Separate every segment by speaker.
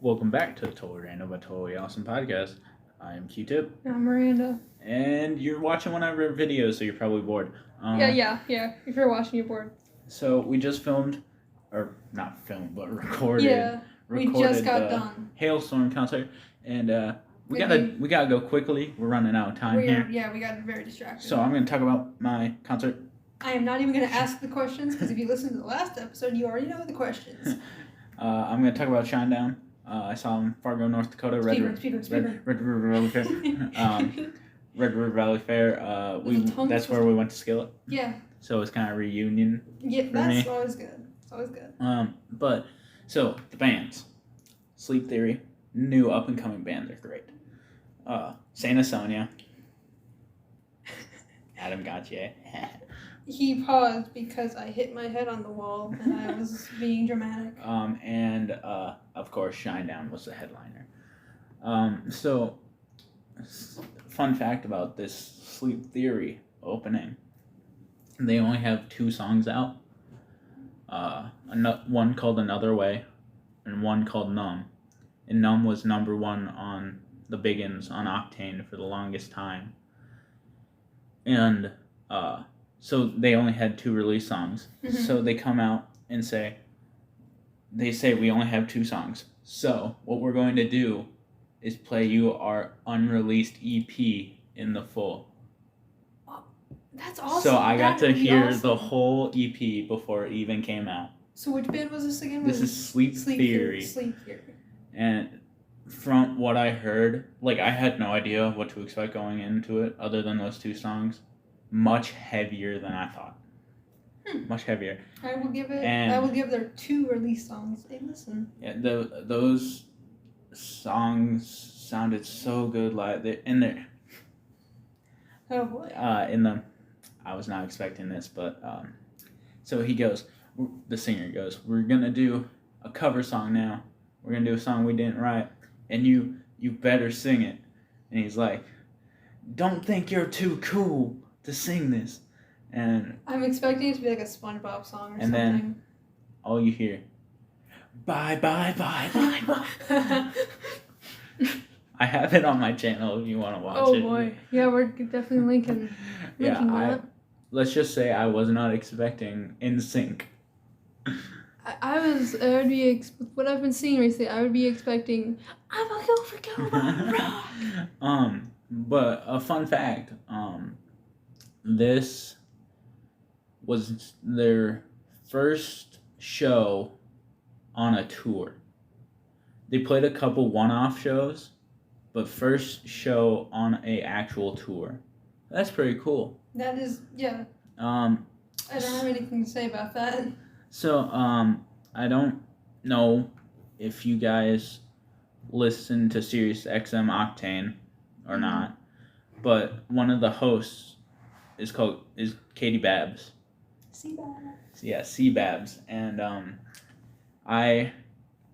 Speaker 1: Welcome back to the Totally Random but Totally Awesome podcast. I am Q-Tip,
Speaker 2: I'm Miranda.
Speaker 1: and you're watching one of our videos, so you're probably bored.
Speaker 2: Yeah. If you're watching, you're bored.
Speaker 1: So we just filmed, or not filmed, but recorded.
Speaker 2: Yeah, we just got
Speaker 1: the
Speaker 2: done.
Speaker 1: Hailstorm concert, and we gotta go quickly. We're running out of time here.
Speaker 2: Yeah, we got very distracted.
Speaker 1: So I'm gonna talk about my concert.
Speaker 2: I am not even gonna ask the questions because if you listen to the last episode, you already know the questions.
Speaker 1: I'm gonna talk about Shinedown. I saw him in Fargo, North Dakota. Red River Valley Fair. Red River Valley Fair. That's where we went to Skillet.
Speaker 2: Yeah.
Speaker 1: So it's kind of a reunion.
Speaker 2: Yeah,
Speaker 1: for
Speaker 2: that's
Speaker 1: me.
Speaker 2: always good. It's always good.
Speaker 1: But so the bands, Sleep Theory, new up and coming bands are great. Saint Sonia. Adam Gauthier.
Speaker 2: He paused because I hit my head on the wall and I was being dramatic.
Speaker 1: And of course, Shinedown was the headliner. So, fun fact about this Sleep Theory opening: they only have 2 songs out. One called "Another Way," and one called "Numb." And "Numb" was number 1 on the Biggins on Octane for the longest time. And so they only had 2 release songs.
Speaker 2: Mm-hmm.
Speaker 1: So they come out and say we only have 2 songs. So what we're going to do is play you our unreleased EP in the full.
Speaker 2: That's awesome.
Speaker 1: So I got to hear the whole EP before it even came out.
Speaker 2: So which band was this again?
Speaker 1: This is Sleep Theory.
Speaker 2: Sleep Theory.
Speaker 1: And from what I heard, I had no idea what to expect going into it other than those 2 songs. Much heavier than I thought. Much heavier.
Speaker 2: I will give their 2 release songs a listen.
Speaker 1: Yeah, those songs sounded so good live. In there.
Speaker 2: Oh boy.
Speaker 1: I was not expecting this, but so the singer goes, "We're gonna do a cover song now. We're gonna do a song we didn't write, and you better sing it." And he's like, "Don't think you're too cool to sing this." And
Speaker 2: I'm expecting it to be like a SpongeBob song or
Speaker 1: and
Speaker 2: something.
Speaker 1: Then all you hear, bye bye bye bye bye. I have it on my channel if you want to watch it.
Speaker 2: Oh boy, yeah, we're definitely linking that.
Speaker 1: Let's just say I was not expecting NSYNC.
Speaker 2: What I've been seeing recently, I would be expecting I'm a go for rock.
Speaker 1: But a fun fact, this was their first show on a tour. They played a couple one-off shows, but first show on a actual tour. That's pretty cool.
Speaker 2: That is, yeah. I don't have anything to say about that.
Speaker 1: So, I don't know if you guys listen to Sirius XM Octane or not, but one of the hosts is Katie Babs.
Speaker 2: C-Babs.
Speaker 1: Yeah, C-Babs. And I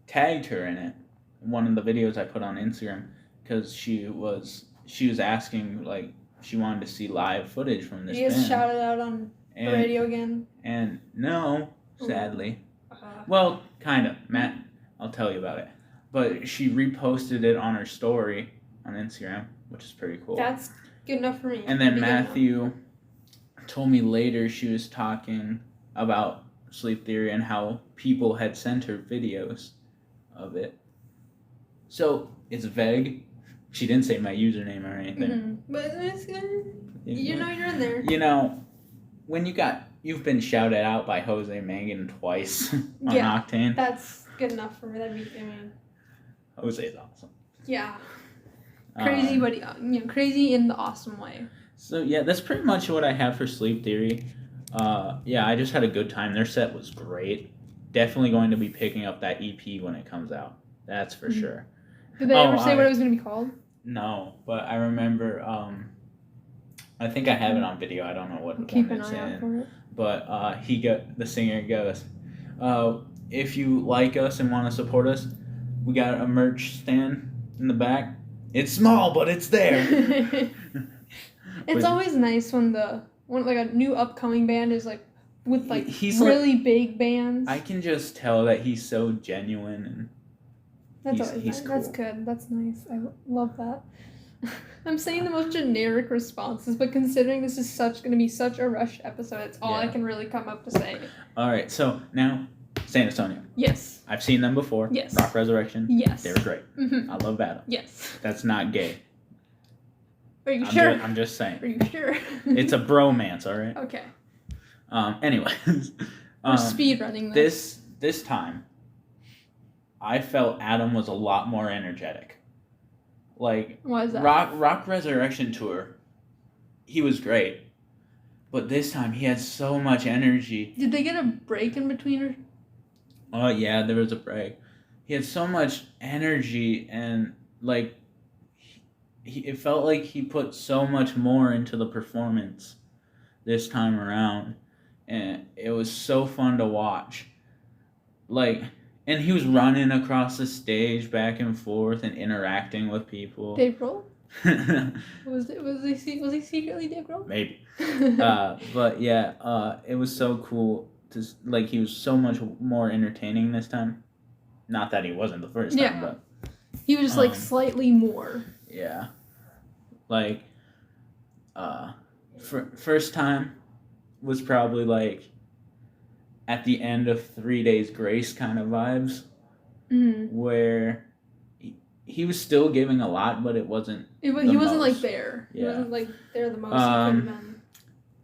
Speaker 1: tagged her in it, one of the videos I put on Instagram, because she was asking, she wanted to see live footage from this band.
Speaker 2: You just shouted out on the radio again?
Speaker 1: And no, sadly. Well, kind of. Matt, I'll tell you about it. But she reposted it on her story on Instagram, which is pretty cool.
Speaker 2: That's good enough for me.
Speaker 1: And then Matthew told me later she was talking about Sleep Theory and how people had sent her videos of it. So, it's vague. She didn't say my username or anything.
Speaker 2: Mm-hmm. But it's good. You know you're in there.
Speaker 1: You know, when you've been shouted out by Jose Mangan twice on Octane.
Speaker 2: That's good enough for me.
Speaker 1: Jose's awesome.
Speaker 2: Yeah. Crazy, but crazy in the awesome way.
Speaker 1: So yeah, that's pretty much what I have for Sleep Theory. I just had a good time. Their set was great. Definitely going to be picking up that EP when it comes out. That's for sure.
Speaker 2: Did they ever say what it was going to be called?
Speaker 1: No, but I remember. I think I have it on video. I don't know what
Speaker 2: Keep
Speaker 1: one
Speaker 2: an
Speaker 1: it's
Speaker 2: eye out for it.
Speaker 1: But the singer goes, "If you like us and want to support us, we got a merch stand in the back. It's small, but it's there."
Speaker 2: It's always nice when a new upcoming band is with really big bands.
Speaker 1: I can just tell that he's so genuine, and
Speaker 2: That's always
Speaker 1: he's
Speaker 2: nice.
Speaker 1: cool.
Speaker 2: That's good. That's nice. I love that. I'm saying the most generic responses, but considering this is going to be such a rushed episode, it's all I can really come up to say.
Speaker 1: All right, so now Saint Asonia.
Speaker 2: Yes.
Speaker 1: I've seen them before.
Speaker 2: Yes.
Speaker 1: Rock Resurrection.
Speaker 2: Yes.
Speaker 1: They were great.
Speaker 2: Mm-hmm.
Speaker 1: I love Battle.
Speaker 2: Yes.
Speaker 1: That's not gay.
Speaker 2: Are you sure?
Speaker 1: I'm just saying.
Speaker 2: Are you sure?
Speaker 1: It's a bromance, all right?
Speaker 2: Okay.
Speaker 1: Anyways.
Speaker 2: We're speed running this.
Speaker 1: This time, I felt Adam was a lot more energetic. Like,
Speaker 2: why is that?
Speaker 1: Rock Resurrection Tour, he was great. But this time, he had so much energy.
Speaker 2: Did they get a break in between?
Speaker 1: Oh, yeah, there was a break. He had so much energy and, like, it felt like he put so much more into the performance this time around. And it was so fun to watch. Like, and he was running across the stage back and forth and interacting with people.
Speaker 2: Dave Grohl? was he secretly Dave Grohl?
Speaker 1: Maybe. But yeah, it was so cool to, like, he was so much more entertaining this time. Not that he wasn't the first time, but
Speaker 2: he was just like slightly more.
Speaker 1: Yeah. Like, first time was probably like at the end of 3 Days Grace kind of vibes, where he was still giving a lot, but it wasn't.
Speaker 2: He wasn't like there.
Speaker 1: Yeah.
Speaker 2: He wasn't like there the most. He could have been.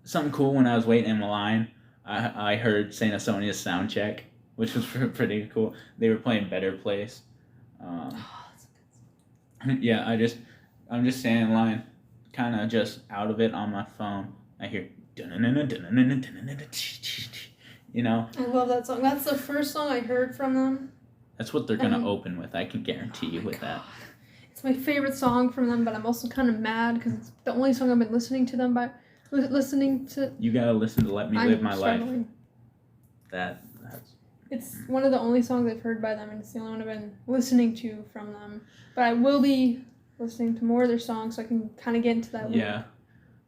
Speaker 1: Something cool when I was waiting in the line, I heard Saint Asonia's sound check, which was pretty cool. They were playing Better Place.
Speaker 2: That's a good song.
Speaker 1: Yeah, I'm just standing in line, kind of just out of it on my phone. I hear. You know?
Speaker 2: I love that song. That's the first song I heard from them.
Speaker 1: That's what they're going to open with. I can guarantee you with that.
Speaker 2: It's my favorite song from them, but I'm also kind of mad because it's the only song I've been listening to them by. Listening to.
Speaker 1: You got to listen to Let Me Live My Life. That's.
Speaker 2: It's one of the only songs I've heard by them, and it's the only one I've been listening to from them. But I will be listening to more of their songs so I can kind of get into that.
Speaker 1: Yeah.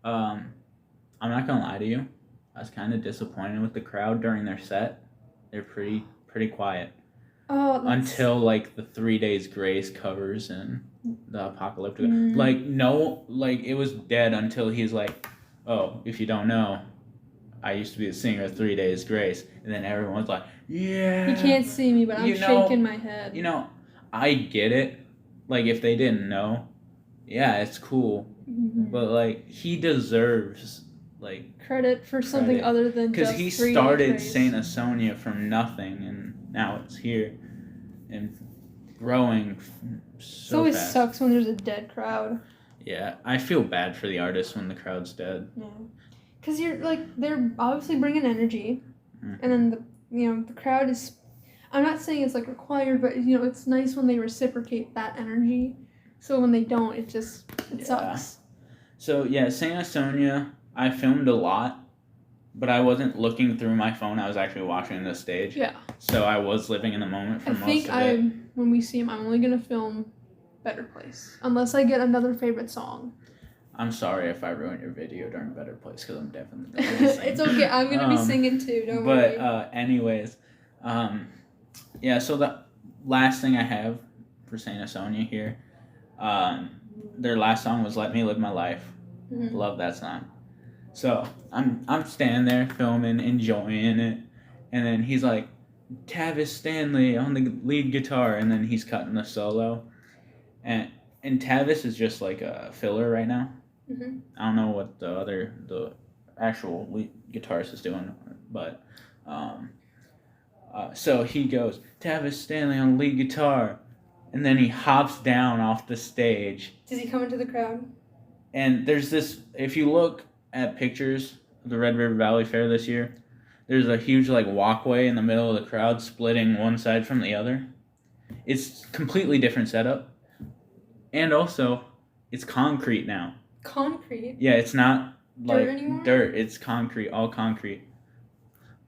Speaker 1: I'm not going to lie to you. I was kind of disappointed with the crowd during their set. They're pretty quiet.
Speaker 2: Oh,
Speaker 1: until like the 3 Days Grace covers and the Apocalyptic. Like it was dead until he's like, oh, if you don't know, I used to be the singer of 3 Days Grace, and then everyone's like, yeah.
Speaker 2: You can't see me, but I'm shaking my head.
Speaker 1: You know, I get it. Like if they didn't know, yeah, it's cool. But like he deserves like
Speaker 2: credit for something other than just
Speaker 1: because he started Saint Asonia from nothing, and now it's here and growing so
Speaker 2: always
Speaker 1: fast.
Speaker 2: Sucks when there's a dead crowd.
Speaker 1: Yeah, I feel bad for the artist when the crowd's dead.
Speaker 2: Yeah, because they're obviously bringing energy, and then the crowd is. I'm not saying it's like required, but it's nice when they reciprocate that energy. So when they don't, it sucks.
Speaker 1: So yeah, Saint Asonia, I filmed a lot, but I wasn't looking through my phone. I was actually watching the stage.
Speaker 2: Yeah.
Speaker 1: So I was living in the moment for most of it.
Speaker 2: When we see him, I'm only gonna film Better Place, unless I get another favorite song.
Speaker 1: I'm sorry if I ruined your video during Better Place, because I'm definitely gonna sing.
Speaker 2: It's okay. I'm gonna be singing too. Don't worry.
Speaker 1: But anyways, yeah. So the last thing I have for Saint Asonia here, their last song was "Let Me Live My Life." Love that song. So I'm standing there filming, enjoying it, and then he's like, Tavis Stanley on the lead guitar, and then he's cutting the solo, and Tavis is just like a filler right now. I don't know what the actual lead guitarist is doing, but so he goes, Tavis Stanley on lead guitar, and then he hops down off the stage.
Speaker 2: Does he come into the crowd?
Speaker 1: And there's this, if you look at pictures of the Red River Valley Fair this year, there's a huge like walkway in the middle of the crowd splitting one side from the other. It's completely different setup. And also, it's concrete now.
Speaker 2: Concrete?
Speaker 1: Yeah, it's not like
Speaker 2: dirt anymore?
Speaker 1: Dirt. It's concrete, all concrete.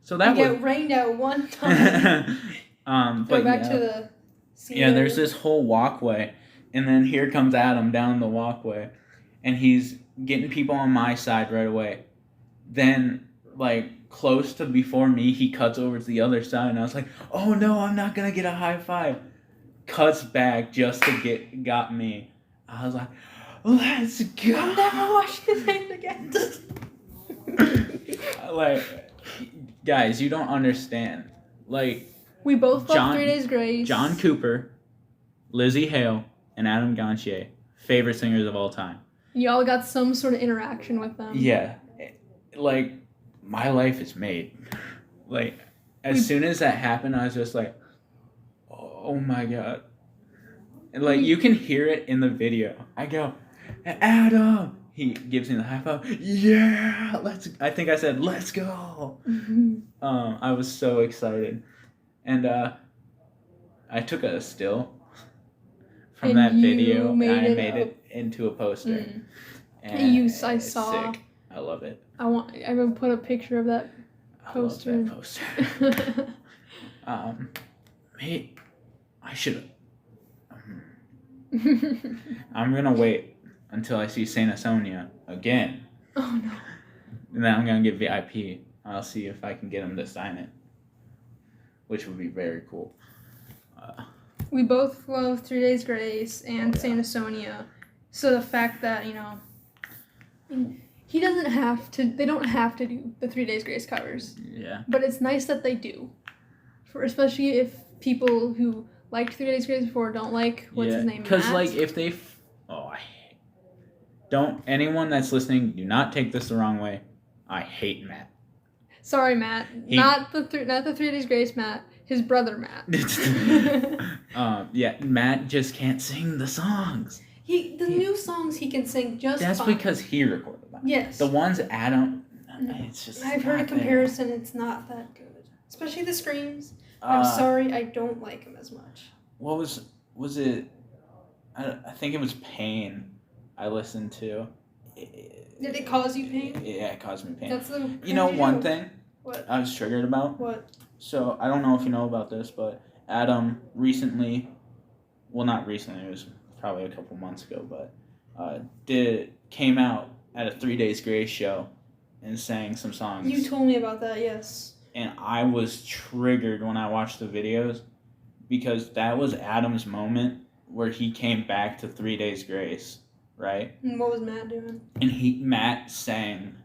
Speaker 1: So that
Speaker 2: get rained out one time. Go back to the scene.
Speaker 1: Yeah, there's this whole walkway, and then here comes Adam down the walkway, and he's getting people on my side right away. Then, like, close to before me, he cuts over to the other side, and I was like, oh no, I'm not gonna get a high five. cuts back just to got me. I was like, let's go.
Speaker 2: I'm never watching this again.
Speaker 1: Like, guys, you don't understand. Like,
Speaker 2: we both love 3 Days Grace.
Speaker 1: John Cooper, Lizzie Hale, and Adam Gontier, favorite singers of all time.
Speaker 2: Y'all got some sort of interaction with them.
Speaker 1: Yeah. Like, my life is made. Like, as soon as that happened, I was just like, oh my God. And, like, you can hear it in the video. I go, Adam! He gives me the high five. Yeah! I think I said, let's go! I was so excited. And I took a still from that video. And I made it into a poster. And
Speaker 2: I saw.
Speaker 1: Sick. I love it.
Speaker 2: I will put a picture of that poster.
Speaker 1: I love that poster. Hey, I should have. I'm gonna wait until I see Saint Sonia again.
Speaker 2: Oh no.
Speaker 1: And then I'm gonna get VIP. I'll see if I can get him to sign it, which would be very cool.
Speaker 2: We both love 3 Days Grace and Saint Sonia, so the fact that, you know, he doesn't have to. They don't have to do the 3 Days Grace covers.
Speaker 1: Yeah.
Speaker 2: But it's nice that they do, especially if people who liked 3 Days Grace before don't like what's his name.
Speaker 1: Because like if they, don't anyone that's listening, do not take this the wrong way. I hate Matt.
Speaker 2: Sorry, Matt. Not the 3 Days Grace Matt. His brother Matt.
Speaker 1: Matt just can't sing the songs.
Speaker 2: New songs he can sing just
Speaker 1: That's
Speaker 2: fine.
Speaker 1: because he recorded them.
Speaker 2: Yes.
Speaker 1: The ones Adam, it's just.
Speaker 2: I've heard a comparison. It's not that good, especially the screams. I'm sorry, I don't like him as much.
Speaker 1: What was it? I think it was Pain. I listened to.
Speaker 2: Did it cause you pain?
Speaker 1: Yeah, it caused me pain.
Speaker 2: That's the.
Speaker 1: You know one thing.
Speaker 2: What?
Speaker 1: I was triggered about.
Speaker 2: What?
Speaker 1: So I don't know if you know about this, but Adam recently, well, not recently. It was probably a couple months ago, but came out at a 3 Days Grace show and sang some songs.
Speaker 2: You told me about that, yes.
Speaker 1: And I was triggered when I watched the videos because that was Adam's moment where he came back to 3 Days Grace, right?
Speaker 2: And what was Matt doing?
Speaker 1: And Matt sang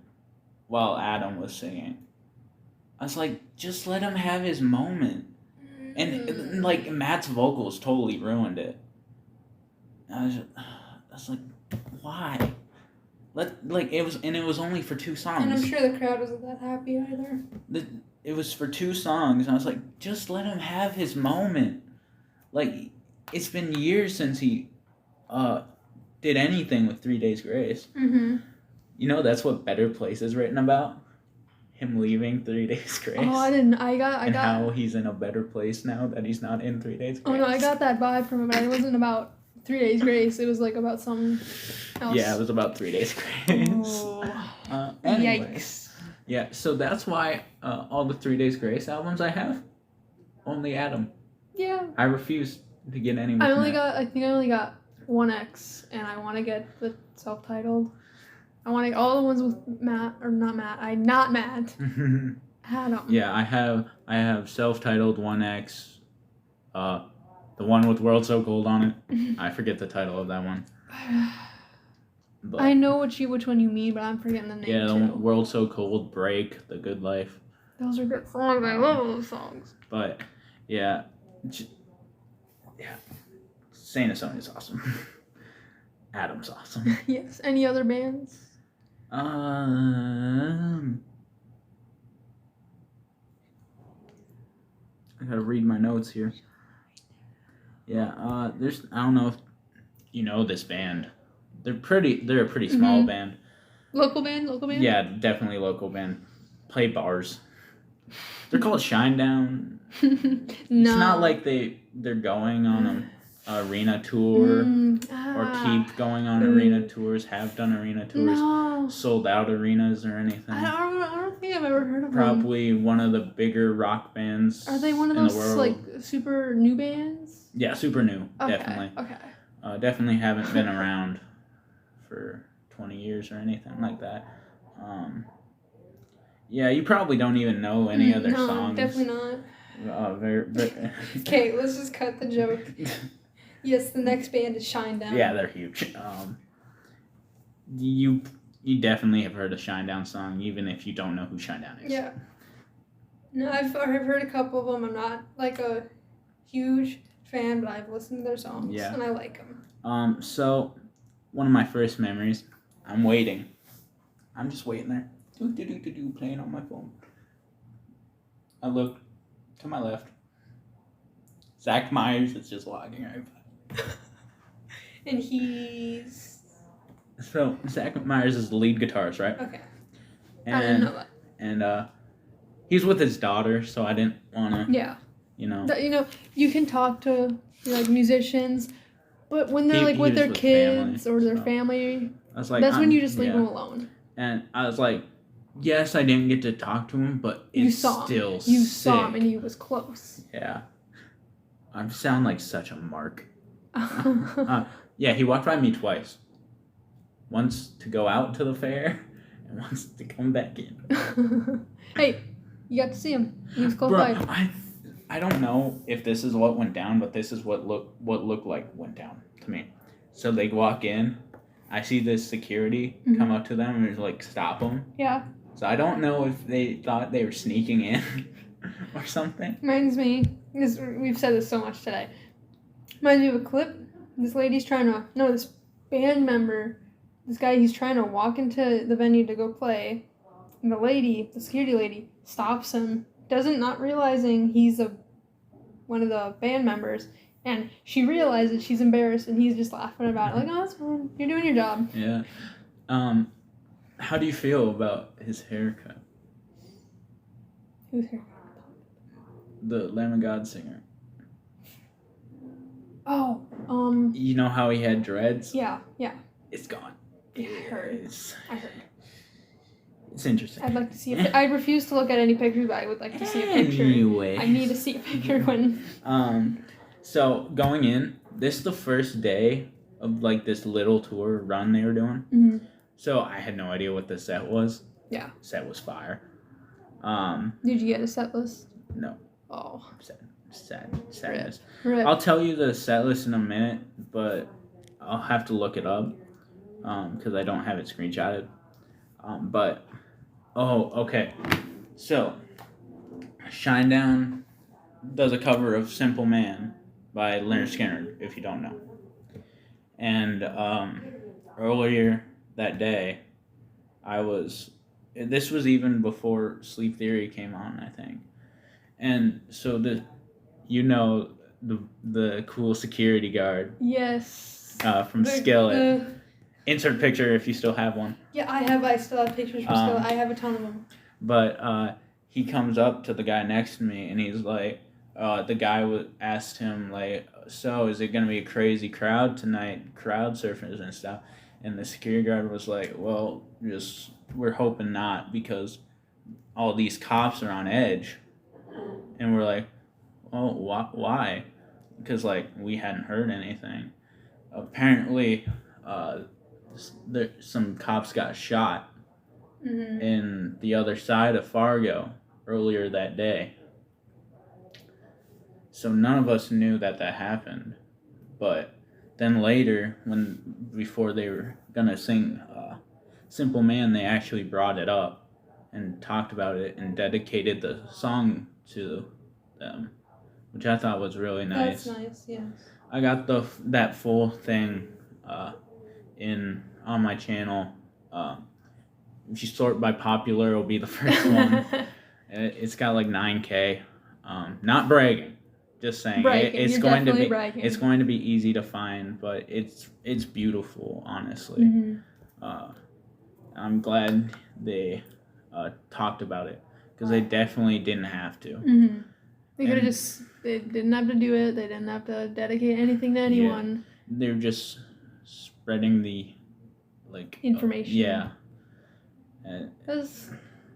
Speaker 1: while Adam was singing. I was like, just let him have his moment. And like Matt's vocals totally ruined it. I was like, why? It was only for 2 songs.
Speaker 2: And I'm sure the crowd wasn't that happy either.
Speaker 1: It was for 2 songs, and I was like, just let him have his moment. Like, it's been years since he did anything with 3 Days Grace.
Speaker 2: Mm-hmm.
Speaker 1: You know, that's what Better Place is written about. Him leaving 3 Days Grace.
Speaker 2: Oh, I didn't. I got.
Speaker 1: How he's in a better place now that he's not in 3 Days Grace.
Speaker 2: Oh no, I got that vibe from it, but it wasn't about 3 Days Grace. It was like about something else.
Speaker 1: Yeah, it was about 3 Days Grace.
Speaker 2: Oh.
Speaker 1: Anyway.
Speaker 2: Yikes.
Speaker 1: Yeah, so that's why all the 3 Days Grace albums I have, only Adam.
Speaker 2: Yeah.
Speaker 1: I refuse to get any.
Speaker 2: I think I only got 1X, and I want to get the self-titled. I want to get all the ones with Matt, or not Matt. Not Matt. Adam.
Speaker 1: Yeah, I have self-titled 1X, the one with World So Cold on it. I forget the title of that one. But,
Speaker 2: I know which one you mean, but I'm forgetting the name too.
Speaker 1: Yeah, the World So Cold, Break, The Good Life.
Speaker 2: Those are good songs. I love those songs.
Speaker 1: But yeah, Saint Sonia's awesome. Adam's awesome.
Speaker 2: Yes. Any other bands?
Speaker 1: I gotta read my notes here. Yeah, I don't know if you know this band. They're a pretty small band.
Speaker 2: Local band?
Speaker 1: Yeah, definitely local band. Play bars. They're called Shinedown.
Speaker 2: No.
Speaker 1: It's not like they're going on an arena tour or keep going on arena tours, have done arena tours, sold out arenas or anything.
Speaker 2: I don't think I've ever heard of them.
Speaker 1: Probably one of the bigger rock bands.
Speaker 2: Are they one of those like super new bands?
Speaker 1: Yeah, super new,
Speaker 2: Okay,
Speaker 1: definitely.
Speaker 2: Okay.
Speaker 1: Definitely haven't been around for 20 years or anything like that. Yeah, you probably don't even know any of their songs.
Speaker 2: No, definitely not.
Speaker 1: Very.
Speaker 2: Okay, let's just cut the joke. Yes, the next band is Shinedown.
Speaker 1: Yeah, they're huge. You definitely have heard a Shinedown song, even if you don't know who Shinedown is.
Speaker 2: Yeah. No, I've heard a couple of them. I'm not like a huge fan, but I've listened to their songs.
Speaker 1: Yeah.
Speaker 2: And I like them.
Speaker 1: So one of my first memories, I'm waiting. I'm just waiting there. Playing on my phone. I look to my left. Zach Myers is just walking right by.
Speaker 2: And he's...
Speaker 1: So Zach Myers is the lead guitarist, right?
Speaker 2: Okay.
Speaker 1: And,
Speaker 2: I didn't know that.
Speaker 1: And he's with his daughter, so I didn't want to,
Speaker 2: Yeah.
Speaker 1: you know.
Speaker 2: You can talk to like musicians, but when they're like
Speaker 1: He
Speaker 2: with
Speaker 1: was
Speaker 2: their
Speaker 1: with
Speaker 2: kids
Speaker 1: family,
Speaker 2: or their
Speaker 1: so.
Speaker 2: family,
Speaker 1: I was like,
Speaker 2: that's when you just leave
Speaker 1: yeah.
Speaker 2: them alone.
Speaker 1: And I was like, yes, I didn't get to talk to him, but it's still sick.
Speaker 2: You saw him and he was close.
Speaker 1: Yeah. I sound like such a mark. Yeah, he walked by me twice. Once to go out to the fair, and once to come back in.
Speaker 2: Hey, you got to see him. He was close
Speaker 1: Bro,
Speaker 2: by.
Speaker 1: I don't know if this is what went down, but this is what looked like went down to me. So they walk in. I see this security come up to them and like stop them.
Speaker 2: Yeah.
Speaker 1: So I don't know if they thought they were sneaking in or something.
Speaker 2: Reminds me, we've said this so much today. Reminds me of a clip. This band member, this guy, he's trying to walk into the venue to go play. And the security lady, stops him, not realizing he's one of the band members. And she realizes she's embarrassed, and he's just laughing about it. Like, oh, that's fine. You're doing your job.
Speaker 1: Yeah. How do you feel about his haircut?
Speaker 2: Who's haircut?
Speaker 1: The Lamb of God singer.
Speaker 2: Oh,
Speaker 1: You know how he had dreads?
Speaker 2: Yeah.
Speaker 1: It's gone.
Speaker 2: Yeah, I heard. It's interesting. I'd like to see it. I refuse to look at any pictures, but I would like to see a picture.
Speaker 1: Anyway.
Speaker 2: I need to see a picture when...
Speaker 1: So, going in, this is the first day of, like, this little tour run they were doing.
Speaker 2: Mm-hmm.
Speaker 1: So, I had no idea what the set was.
Speaker 2: Yeah.
Speaker 1: Set was fire.
Speaker 2: Did you get a set list?
Speaker 1: No.
Speaker 2: Oh.
Speaker 1: Sadness.
Speaker 2: Rip.
Speaker 1: I'll tell you the set list in a minute, but I'll have to look it up because I don't have it screenshotted. Okay. So, Shinedown does a cover of Simple Man by Leonard Skinner, if you don't know. And earlier that day, this was even before Sleep Theory came on, I think. And so the cool security guard.
Speaker 2: Yes.
Speaker 1: From Skillet. Insert picture if you still have one.
Speaker 2: Yeah, I still have pictures from Skillet. I have a ton of them.
Speaker 1: But he comes up to the guy next to me, and he's like, the guy asked him, like, so is it going to be a crazy crowd tonight, crowd surfers and stuff? And the security guard was like, well, we're hoping not, because all these cops are on edge. And we're like, oh, why? Because, like, we hadn't heard anything. Apparently, some cops got shot in the other side of Fargo earlier that day. So none of us knew that happened. But then later, before they were going to sing Simple Man, they actually brought it up and talked about it and dedicated the song to them, which I thought was really nice.
Speaker 2: That's nice, yes.
Speaker 1: I got that full thing on my channel. If you sort by popular, it'll be the first one. It's got like 9K. Not bragging, just saying. It's going to be bragging. It's going to be easy to find, but it's beautiful, honestly. Mm-hmm. I'm glad they talked about it, because they definitely didn't have to.
Speaker 2: Mm-hmm. They didn't have to do it. They didn't have to dedicate anything to anyone.
Speaker 1: Yeah, they're just spreading the
Speaker 2: information.
Speaker 1: Yeah.
Speaker 2: As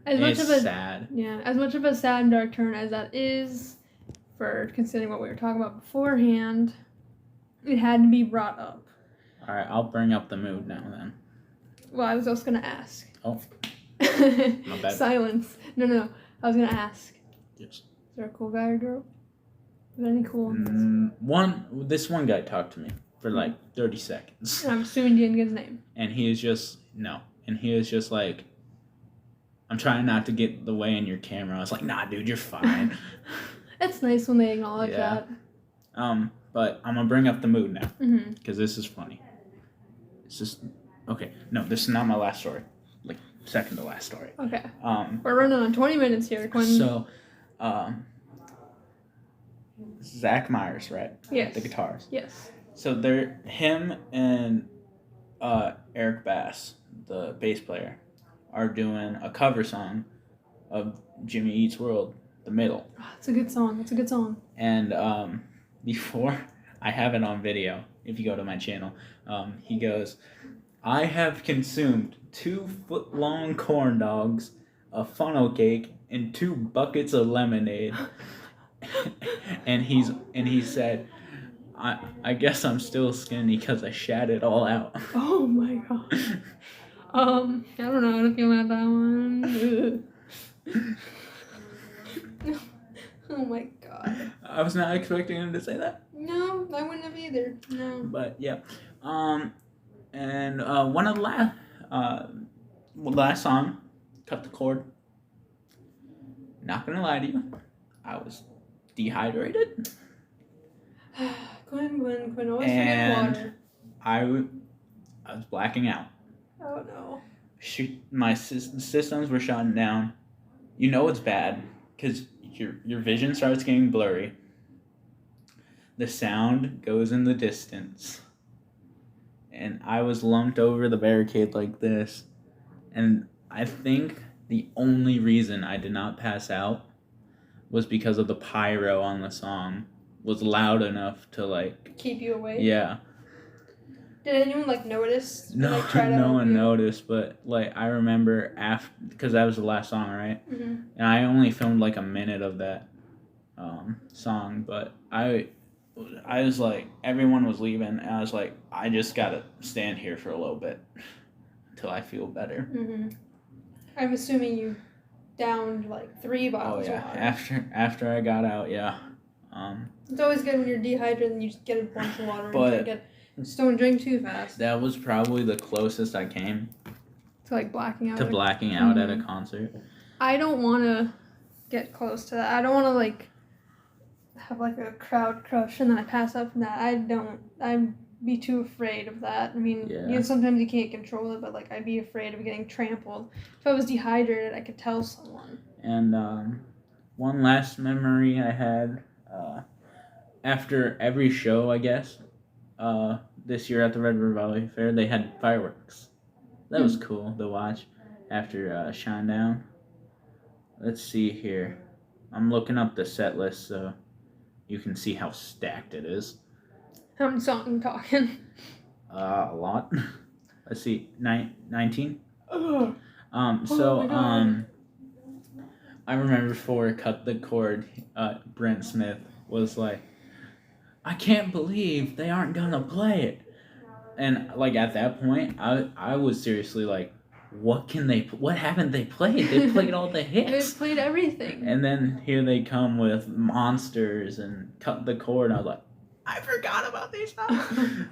Speaker 1: much of a sad.
Speaker 2: Yeah, as much of a sad and dark turn as that is, for considering what we were talking about beforehand, it had to be brought up.
Speaker 1: All right, I'll bring up the mood now then.
Speaker 2: Well, I was also gonna ask.
Speaker 1: Oh. My bad.
Speaker 2: Silence. No. I was gonna ask.
Speaker 1: Yes.
Speaker 2: there a cool guy or girl? Is there any cool ones?
Speaker 1: This one guy talked to me for like 30 seconds.
Speaker 2: I'm assuming you didn't get his name.
Speaker 1: And he is just like, I'm trying not to get in the way in your camera. I was like, nah, dude, you're fine.
Speaker 2: It's nice when they acknowledge that.
Speaker 1: But I'm gonna bring up the mood now
Speaker 2: Mm-hmm.
Speaker 1: because this is funny. It's just okay. No, this is not my last story. Like second to last story.
Speaker 2: Okay. We're running on 20 minutes here, Quinn.
Speaker 1: So, Zach Myers, right?
Speaker 2: Yes.
Speaker 1: The guitars.
Speaker 2: Yes.
Speaker 1: So they're him and Eric Bass, the bass player, are doing a cover song of Jimmy Eats World, The Middle.
Speaker 2: Oh, it's a good song. It's a good song.
Speaker 1: And before, I have it on video. If you go to my channel, he goes, "I have consumed 2-foot-long corn dogs, a funnel cake, and 2 buckets of lemonade." and he said, I guess I'm still skinny because I shat it all out.
Speaker 2: Oh my gosh. I don't know how to feel about that one. Oh my god.
Speaker 1: I was not expecting him to say that.
Speaker 2: No, I wouldn't have either. No.
Speaker 1: But yeah. And one of the last song, Cut the Cord. Not gonna lie to you, I was dehydrated.
Speaker 2: Quinn, always
Speaker 1: And
Speaker 2: forget water.
Speaker 1: I was blacking out.
Speaker 2: Oh no.
Speaker 1: My systems were shutting down. You know it's bad because your vision starts getting blurry. The sound goes in the distance. And I was lumped over the barricade like this. And I think the only reason I did not pass out was because of the pyro on the song was loud enough to like
Speaker 2: keep you awake.
Speaker 1: Yeah.
Speaker 2: Did anyone like notice?
Speaker 1: No, no one noticed, but like I remember after because that was the last song, right?
Speaker 2: Mm-hmm.
Speaker 1: And I only filmed like a minute of that song, but I was like everyone was leaving, and I was like I just gotta stand here for a little bit until I feel better.
Speaker 2: Mm-hmm. I'm assuming you downed like 3 bottles of water.
Speaker 1: After I got out, yeah.
Speaker 2: It's always good when you're dehydrated and you just get a bunch of water
Speaker 1: But
Speaker 2: and drink it. Just don't drink too fast.
Speaker 1: That was probably the closest I came
Speaker 2: To like blacking out.
Speaker 1: to blacking out at a concert.
Speaker 2: I don't want to get close to that. I don't want to like have like a crowd crush and then I pass out from that. I'd be too afraid of that. I mean,
Speaker 1: Yeah.
Speaker 2: you know, sometimes you can't control it, but like I'd be afraid of getting trampled. If I was dehydrated, I could tell someone.
Speaker 1: And one last memory I had after every show, I guess, this year at the Red River Valley Fair, they had fireworks. That was cool to watch after Shinedown. Let's see here. I'm looking up the set list so you can see how stacked it is.
Speaker 2: How many songs are you talking?
Speaker 1: A lot. Let's see, 19.
Speaker 2: Ugh.
Speaker 1: I remember for Cut the Cord, Brent Smith was like, I can't believe they aren't gonna play it. And like at that point, I was seriously like, what haven't they played? They played all the hits.
Speaker 2: They played everything.
Speaker 1: And then here they come with Monsters and Cut the Cord, and I was like, I forgot about these songs.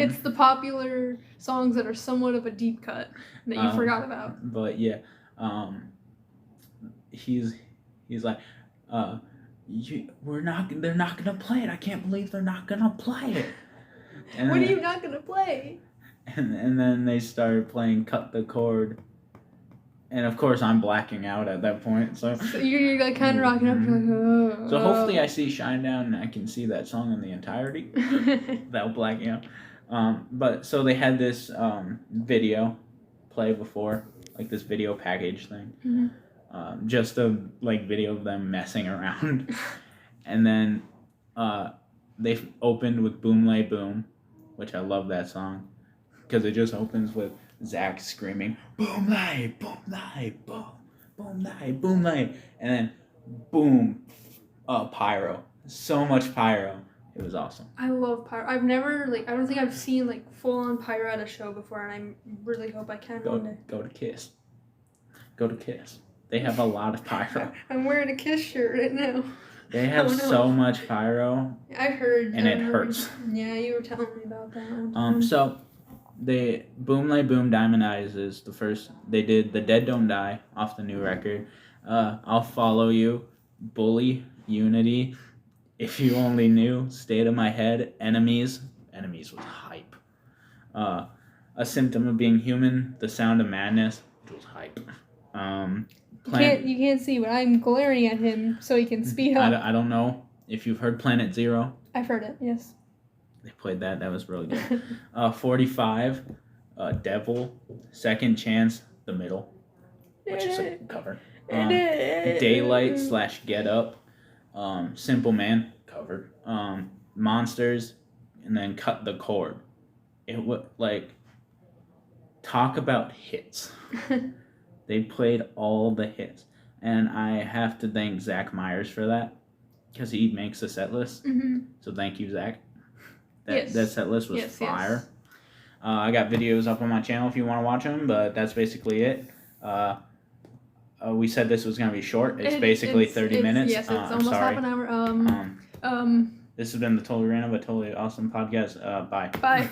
Speaker 2: It's the popular songs that are somewhat of a deep cut that you forgot about.
Speaker 1: But yeah, he's like, they're not gonna play it. I can't believe they're not gonna play it. And
Speaker 2: what are you not gonna play?
Speaker 1: And then they started playing Cut the Cord. And of course I'm blacking out at that point. So
Speaker 2: you're like kind of rocking up. You're like, oh.
Speaker 1: So hopefully I see Shinedown and I can see that song in the entirety without blacking out. But so they had this video play before, like this video package thing.
Speaker 2: Mm-hmm.
Speaker 1: Just a like video of them messing around. And then they opened with Boom Lay Boom, which I love that song because it just opens with Zach screaming, boom lay, boom lay, boom, boom lay, boom lay, and then boom, pyro. So much pyro. It was awesome.
Speaker 2: I love pyro. I've never I don't think I've seen like full on pyro at a show before, and I really hope I can one day.
Speaker 1: Go to Kiss. Go to Kiss. They have a lot of pyro.
Speaker 2: I'm wearing a Kiss shirt right now.
Speaker 1: They have
Speaker 2: Oh, no.
Speaker 1: so much pyro,
Speaker 2: I heard.
Speaker 1: and it hurts.
Speaker 2: Yeah, you were telling me about that one.
Speaker 1: So they Boom Lay Boom Diamond Eyes is the first. They did The Dead Don't Die off the new record. I'll Follow You, Bully, Unity, If You Only Knew, State of My Head, Enemies was hype. A Symptom of Being Human, The Sound of Madness, which was hype.
Speaker 2: You can't see, but I'm glaring at him so he can speed up.
Speaker 1: I don't know if you've heard Planet Zero.
Speaker 2: I've heard it, yes.
Speaker 1: They played that. That was really good. 45, Devil, Second Chance, The Middle, which is a cover. Daylight / Get Up, Simple Man, covered. Monsters, and then Cut the Cord. It would talk about hits. They played all the hits, and I have to thank Zach Myers for that because he makes a set list.
Speaker 2: Mm-hmm.
Speaker 1: So thank you, Zach.
Speaker 2: Yes.
Speaker 1: That set list was
Speaker 2: Yes,
Speaker 1: fire. I got videos up on my channel if you want to watch them, but that's basically it. We said this was going to be short. It's basically 30 minutes.
Speaker 2: Yes, it's almost half an hour.
Speaker 1: This has been the Totally Random but Totally Awesome podcast. Bye.
Speaker 2: Bye.